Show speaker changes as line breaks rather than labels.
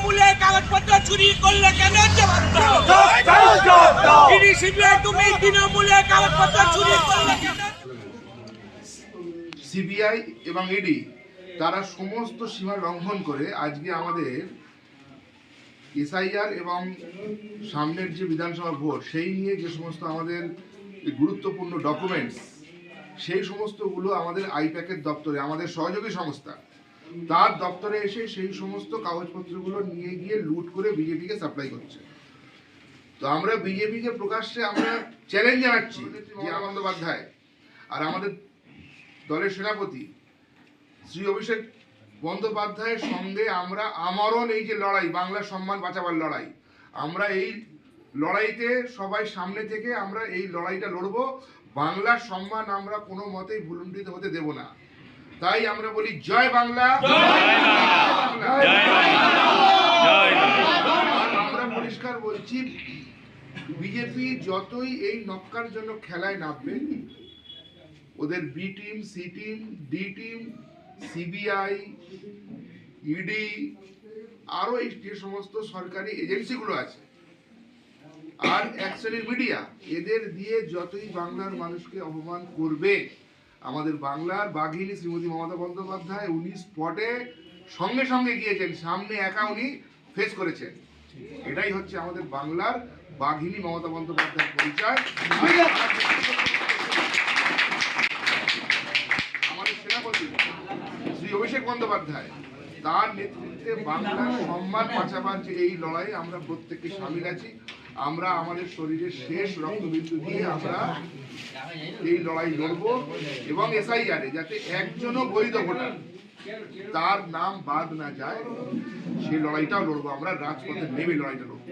তৃণমূলে কাগজপত্র চুরি করলে কেন সিবিআই তুমি তৃণমূলে কাগজপত্র চুরি করলে কেন?
সিবিআই এবং ইডি তারা সমস্ত সীমা লঙ্ঘন করে আজকে আমাদের এসআইআর এবং সামনের যে বিধানসভা ভোট সেই নিয়ে যে সমস্ত আমাদের গুরুত্বপূর্ণ ডকুমেন্টস সেই সমস্তগুলো আমাদের আইপ্যাকের দপ্তরে আমাদের সহযোগী সংস্থা তার দপ্তরে এসে সেই সমস্ত কাগজপত্রগুলো নিয়ে গিয়ে লুট করে বিজেপিকে সাপ্লাই করছে। তো আমরা বিজেপিকে প্রকাশ্যে আমরা চ্যালেঞ্জ জানাচ্ছি যে বন্দ্যোপাধ্যায় আর আমাদের দলের সেনাপতি শ্রী অভিষেক বন্দ্যোপাধ্যায়ের সঙ্গে আমরা আমরণ এই যে লড়াই বাংলার সম্মান বাঁচাবার লড়াই আমরা এই লড়াইতে সবাই সামনে থেকে আমরা এই লড়াইটা লড়বো। বাংলার সম্মান আমরা কোনো মতেই ভুলুণ্ঠিত হতে দেব না। তাই আমরা বলি জয় বাংলা। আমরা পরিষ্কার বলছি বিজেপি যতই এই নক্কার জন্য খেলায় নামবে ওদের B team C team D team CBI ED আরো এই যে সমস্ত সরকারি এজেন্সিগুলো আছে আর এক শ্রেণীর মিডিয়া এদের দিয়ে যতই বাংলার মানুষকে অপমান করবে আমাদের বাংলার বাঘিনী শ্রীমতী মমতা বন্দ্যোপাধ্যায় উনি স্পটে সঙ্গে সঙ্গে গিয়েছেন, সামনে একা উনি ফেস করেছেন। এটাই হচ্ছে আমাদের বাংলার বাঘিনী মমতা বন্দ্যোপাধ্যায়ের পরিচয়। আমাদের সেনাপতি শ্রী অভিষেক বন্দ্যোপাধ্যায় তার নেতৃত্বে বাংলার সম্মান বাঁচাবার যে এই লড়াই আমরা প্রত্যেকে সামিল আছি। আমরা আমাদের শরীরের শেষ রক্তবিন্দু দিয়ে আমরা এই লড়াই লড়বো এবং এসআইআরে যাতে একজনও বৈধ ভোটার তার নাম বাদ না যায় সেই লড়াইটাও লড়বো। আমরা রাজপথে নেমে লড়াইটা লড়বো।